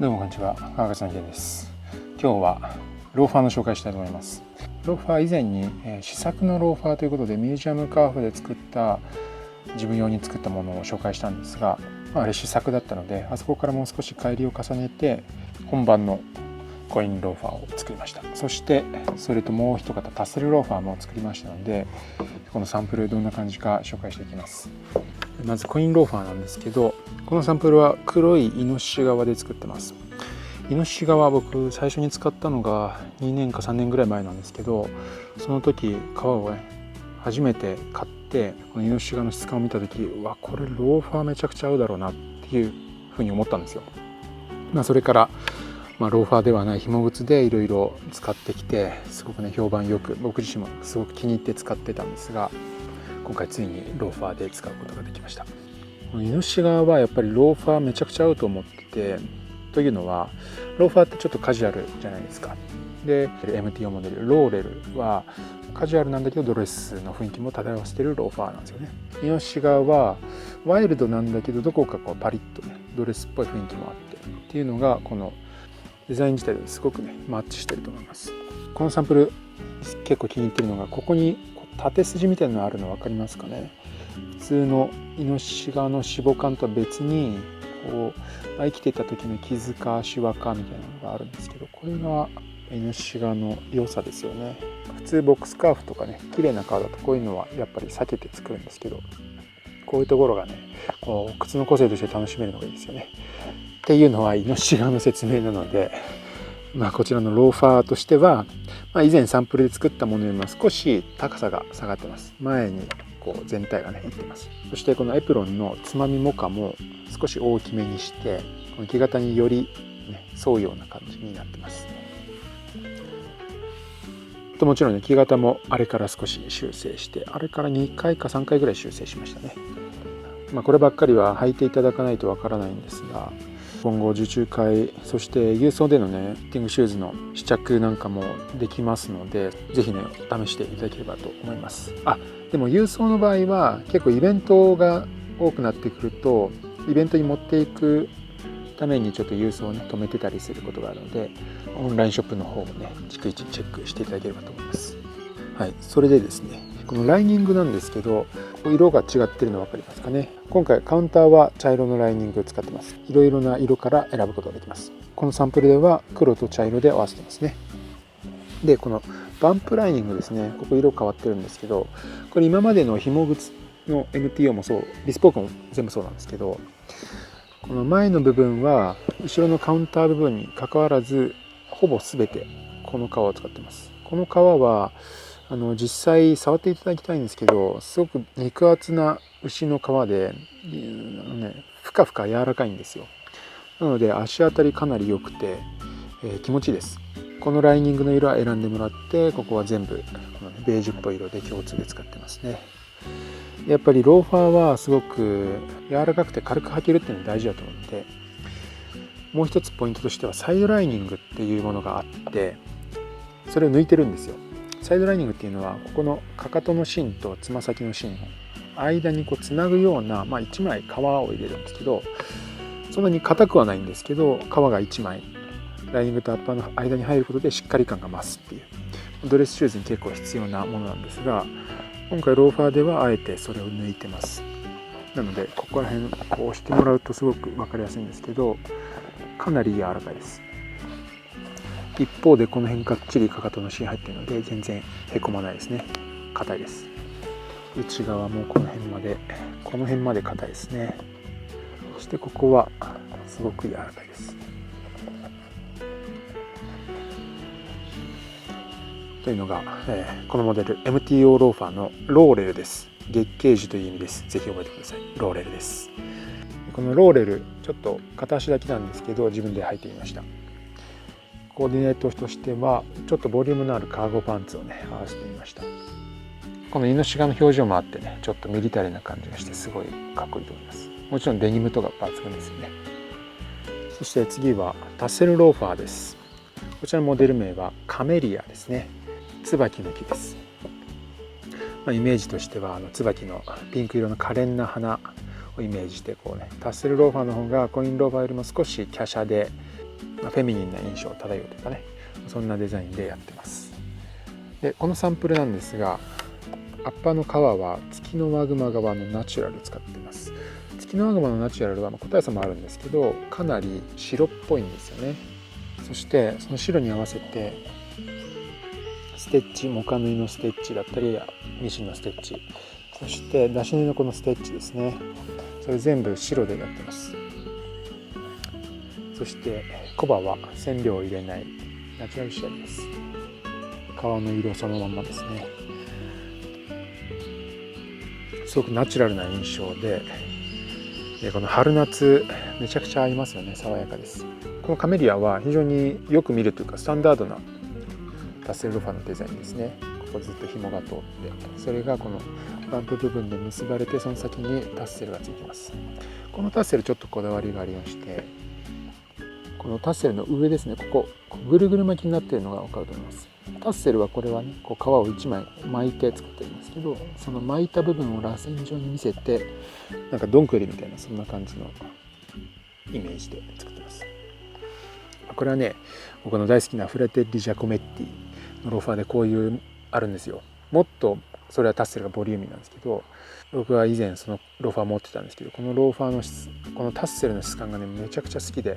どうもこんにちは、川口さんです。今日はローファーの紹介したいと思います。ローファー以前に試作のローファーということでミュージアムカーフで作った自分用に作ったものを紹介したんですが、あれ試作だったので、あそこからもう少し改良を重ねて本番のコインローファーを作りました。そしてそれともう一方タッセルローファーも作りましたので、このサンプルどんな感じか紹介していきます。まずコインローファーなんですけど、このサンプルは黒いイノシシ革で作ってます。イノシシ革、僕最初に使ったのが2年か3年ぐらい前なんですけど、その時革を初めて買ってこのイノシシ革の質感を見た時、これローファーめちゃくちゃ合うだろうなっていうふうに思ったんですよ。それからローファーではない紐靴でいろいろ使ってきて、すごく評判よく、僕自身もすごく気に入って使ってたんですが、今回ついにローファーで使うことができました。このイノシシ革はやっぱりローファーめちゃくちゃ合うと思ってて、というのはローファーってちょっとカジュアルじゃないですか。で MTO モデルローレルはカジュアルなんだけどドレスの雰囲気も漂わせてるローファーなんですよね。イノシシ革はワイルドなんだけどどこかパリッとドレスっぽい雰囲気もあっていうのが、このデザイン自体ですごくマッチしてると思います。このサンプル結構気に入ってるのが、ここに縦筋みたいなのあるの分かりますかね。普通のイノシシ革の脂肪感とは別に生きてた時の傷かシワかみたいなのがあるんですけど、これがイノシシ革の良さですよね。普通ボックスカーフとか綺麗な革だとこういうのはやっぱり避けて作るんですけど、こういうところが靴の個性として楽しめるのがいいですよね。っていうのはイノシシ革の説明なので、こちらのローファーとしては、以前サンプルで作ったものよりも少し高さが下がってます。前に全体がいってます。そしてこのエプロンのつまみモカも少し大きめにして、この木型により沿うような感じになってます。もちろん木型もあれから少し修正して、あれから2回か3回ぐらい修正しましたね。こればっかりは履いていただかないとわからないんですが、今後受注会、そして郵送でのフィッティングシューズの試着なんかもできますので、ぜひ試していただければと思います。でも郵送の場合は結構イベントが多くなってくると、イベントに持っていくためにちょっと郵送を止めてたりすることがあるので、オンラインショップの方も逐一チェックしていただければと思います。それでですね、このライニングなんですけど、色が違ってるの分かりますかね。今回カウンターは茶色のライニングを使ってます。いろいろな色から選ぶことができます。このサンプルでは黒と茶色で合わせてますね。でこのバンプライニングですね、ここ色変わってるんですけど、これ今までの紐靴の MTO もそう、リスポークも全部そうなんですけど、この前の部分は後ろのカウンター部分に関わらずほぼ全てこの革を使ってます。この革は実際触っていただきたいんですけど、すごく肉厚な牛の革でふかふか柔らかいんですよ。なので足当たりかなり良くて、気持ちいいです。このライニングの色は選んでもらって、ここは全部このベージュっぽい色で共通で使ってますね。やっぱりローファーはすごく柔らかくて軽く履けるっていうのが大事だと思って、もう一つポイントとしてはサイドライニングっていうものがあって、それを抜いてるんですよ。サイドライニングっていうのはここのかかとの芯とつま先の芯の間につなぐような、1枚皮を入れるんですけど、そんなに硬くはないんですけど、皮が1枚ライニングとアッパーの間に入ることでしっかり感が増すっていう、ドレスシューズに結構必要なものなんですが、今回ローファーではあえてそれを抜いてます。なのでここら辺こう押してもらうとすごく分かりやすいんですけど、かなり柔らかいです。一方でこの辺がっちりかかとの芯入ってるので全然へこまないですね。硬いです。内側もこの辺まで硬いですね。そしてここはすごく柔らかいです。というのが、このモデル MTO ローファーのローレルです。月桂樹という意味です。ぜひ覚えてください。ローレルです。このローレルちょっと片足だけなんですけど、自分で履いてみました。コーディネートとしてはちょっとボリュームのあるカーゴパンツを合わせてみました。このイノシシ革の表情もあってちょっとミリタリーな感じがしてすごいかっこいいと思います。もちろんデニムとか抜群ですよね。そして次はタッセルローファーです。こちらのモデル名はカメリアですね。椿の木です。イメージとしては椿のピンク色の可憐な花をイメージしてこうね、タッセルローファーの方がコインローファーよりも少し華奢で、フェミニンな印象を漂うというかね、そんなデザインでやってます。でこのサンプルなんですが、アッパーの革は月のワグマ革のナチュラル使ってます。月のワグマのナチュラルは個体差もあるんですけど、かなり白っぽいんですよね。そしてその白に合わせてステッチ、モカ縫いのステッチだったりミシンのステッチ、そして出し縫いのこのステッチですね、それ全部白でやってます。そしてコバは染料を入れないナチュラル仕上げです。革の色そのままですね。すごくナチュラルな印象で、この春夏めちゃくちゃ合いますよね。爽やかです。このカメリアは非常によく見るというかスタンダードなタッセルローファーのデザインですね。ここずっと紐が通って、それがこのバンプ部分で結ばれて、その先にタッセルがついてます。このタッセルちょっとこだわりがありまして、このタッセルの上ですね、ここぐるぐる巻きになっているのが分かると思います。タッセルはこれはね、こう皮を1枚巻いて作ってるんですけど、その巻いた部分を螺旋状に見せて、なんかどんくりみたいな、そんな感じのイメージで作ってます。これはね、僕の大好きなフラテッリ・ジャコメッティのローファーでこういうあるんですよ。もっとそれはタッセルがボリューミーなんですけど、僕は以前そのローファー持ってたんですけど、このローファーのこのタッセルの質感がねめちゃくちゃ好きで、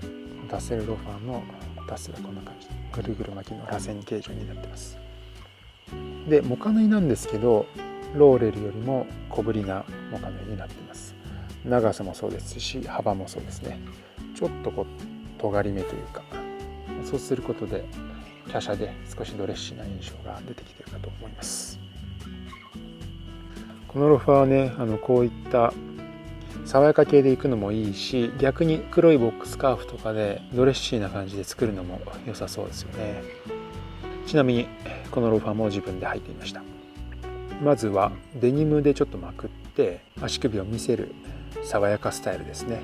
タッセルローファーのタッセルはこんな感じでぐるぐる巻きの螺旋形状になってます。でモカ縫いなんですけど、ローレルよりも小ぶりなモカ縫いになっています。長さもそうですし幅もそうですね。ちょっとこう尖り目というか、そうすることで華奢で少しドレッシーな印象が出てきているかと思います。このローファーはね、こういった爽やか系でいくのもいいし、逆に黒いボックススカーフとかでドレッシーな感じで作るのも良さそうですよね。ちなみにこのローファーも自分で履いていました。まずはデニムでちょっとまくって足首を見せる爽やかスタイルですね。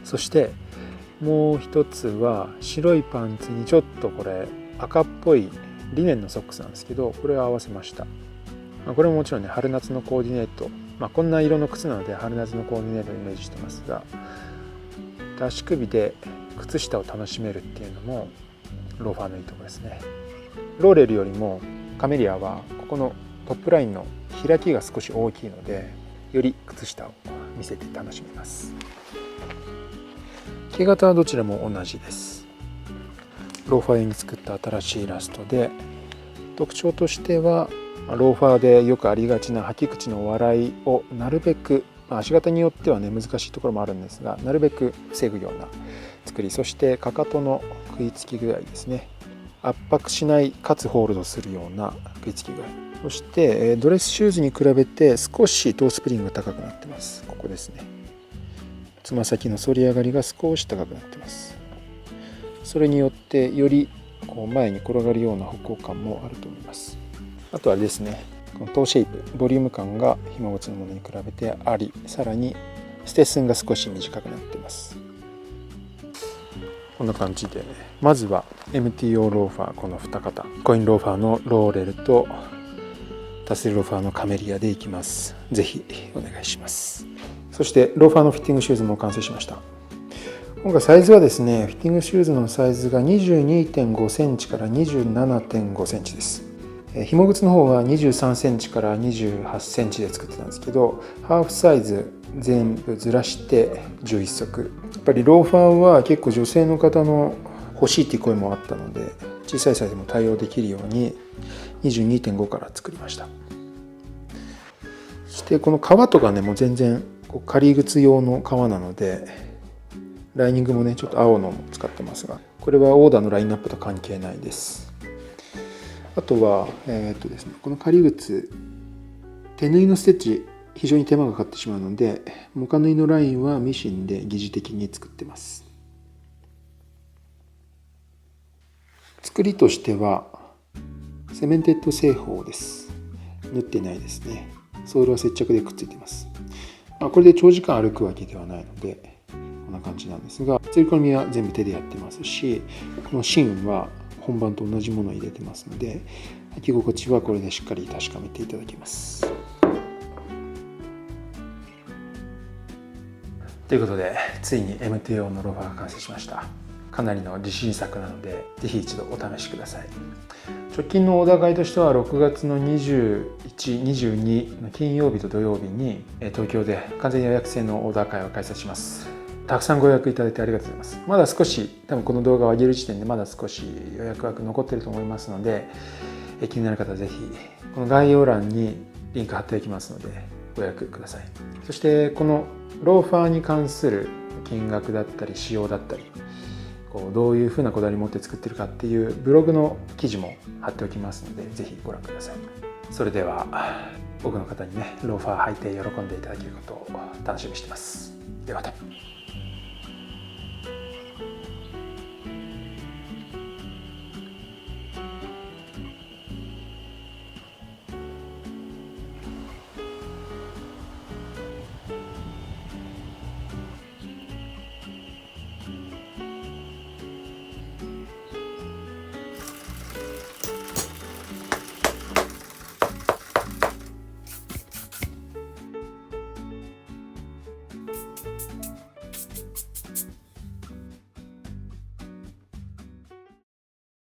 そしてもう一つは白いパンツにちょっとこれ赤っぽいリネンのソックスなんですけど、これを合わせました。これももちろんね、春夏のコーディネート、こんな色の靴なので春夏のコーディネートをイメージしてますが、足首で靴下を楽しめるっていうのもローファーのいいところですね。ローレルよりもカメリアはここのトップラインの開きが少し大きいので、より靴下を見せて楽しめます。毛型はどちらも同じです。ローファー用に作った新しいイラストで、特徴としてはローファーでよくありがちな履き口の笑いをなるべく、足型によってはね難しいところもあるんですが、なるべく防ぐような作り、そしてかかとの食いつき具合ですね、圧迫しないかつホールドするような食いつき具合、そしてドレスシューズに比べて少しトースプリングが高くなってます。ここですね、つま先の反り上がりが少し高くなってます。それによってよりこう前に転がるような歩行感もあると思います。あとはですね、このトーシェイプ、ボリューム感が紐靴のものに比べてあり、さらにステッスンが少し短くなっています。こんな感じで、まずは MTO ローファー、この2型、コインローファーのローレルとタッセルローファーのカメリアでいきます。ぜひお願いします。そしてローファーのフィッティングシューズも完成しました。今回サイズはですね、フィッティングシューズのサイズが 22.5 センチから 27.5 センチです。紐靴の方は23センチから28センチで作ってたんですけど、ハーフサイズ全部ずらして11足。やっぱりローファーは結構女性の方の欲しいっていう声もあったので、小さいサイズも対応できるように 22.5 から作りました。そしてこの革とかね、もう全然仮靴用の革なので、ライニングもねちょっと青のも使ってますが、これはオーダーのラインナップと関係ないです。あとはですね、この仮靴、手縫いのステッチ非常に手間がかかってしまうので、モカ縫いのラインはミシンで疑似的に作ってます。作りとしてはセメンテッド製法です。縫ってないですね。ソールは接着でくっついてます。これで長時間歩くわけではないのでこんな感じなんですが、作り込みは全部手でやってますし、この芯は本番と同じものを入れてますので、履き心地はこれでしっかり確かめていただきます。ということでついに MTO のローファーが完成しました。かなりの自信作なのでぜひ一度お試しください。直近のオーダー会としては6月の21、22の金曜日と土曜日に東京で完全予約制のオーダー会を開催します。たくさんご予約いただいてありがとうございます。まだ少し、多分この動画を上げる時点でまだ少し予約枠残っていると思いますので、気になる方はぜひこの概要欄にリンク貼っておきますのでご予約ください。そしてこのローファーに関する金額だったり仕様だったり、どういうふうなこだわり持って作ってるかっていうブログの記事も貼っておきますのでぜひご覧ください。それでは多くの方にねローファー履いて喜んでいただけることを楽しみにしています。ではまた。